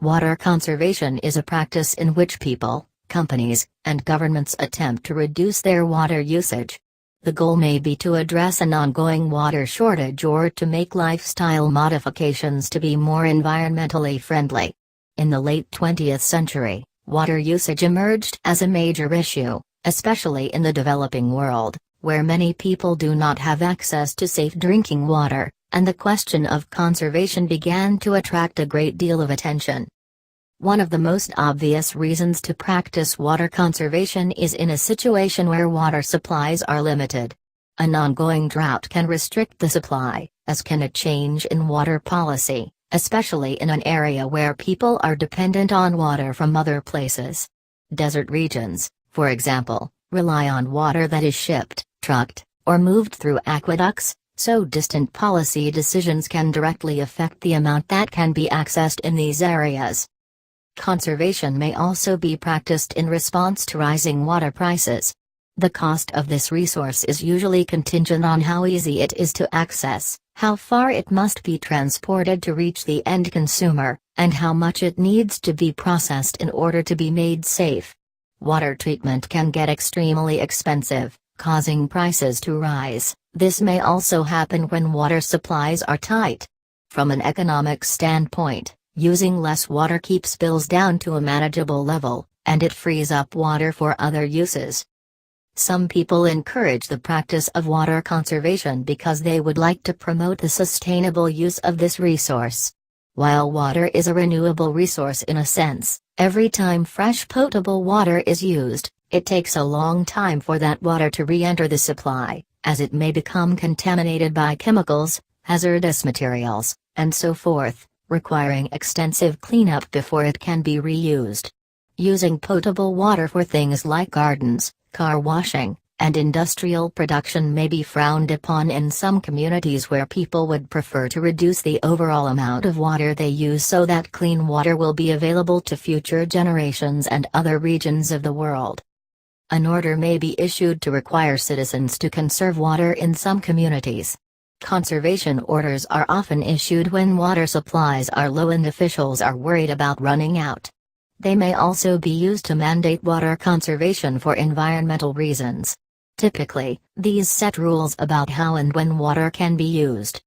Water conservation is a practice in which people, companies, and governments attempt to reduce their water usage. The goal may be to address an ongoing water shortage or to make lifestyle modifications to be more environmentally friendly. In the late 20th century, water usage emerged as a major issue, especially in the developing world, where many people do not have access to safe drinking water, and the question of conservation began to attract a great deal of attention. One of the most obvious reasons to practice water conservation is in a situation where water supplies are limited. An ongoing drought can restrict the supply, as can a change in water policy, especially in an area where people are dependent on water from other places. Desert regions, for example, rely on water that is shipped, trucked, or moved through aqueducts, so distant policy decisions can directly affect the amount that can be accessed in these areas. Conservation may also be practiced in response to rising water prices. The cost of this resource is usually contingent on how easy it is to access, how far it must be transported to reach the end consumer, and how much it needs to be processed in order to be made safe. Water treatment can get extremely expensive, causing prices to rise. This may also happen when water supplies are tight. From an economic standpoint, using less water keeps bills down to a manageable level, and it frees up water for other uses. Some people encourage the practice of water conservation because they would like to promote the sustainable use of this resource. While water is a renewable resource in a sense, every time fresh potable water is used, it takes a long time for that water to re-enter the supply, as it may become contaminated by chemicals, hazardous materials, and so forth, requiring extensive cleanup before it can be reused. Using potable water for things like gardens, car washing, and industrial production may be frowned upon in some communities where people would prefer to reduce the overall amount of water they use so that clean water will be available to future generations and other regions of the world. An order may be issued to require citizens to conserve water in some communities. Conservation orders are often issued when water supplies are low and officials are worried about running out. They may also be used to mandate water conservation for environmental reasons. Typically, these set rules about how and when water can be used.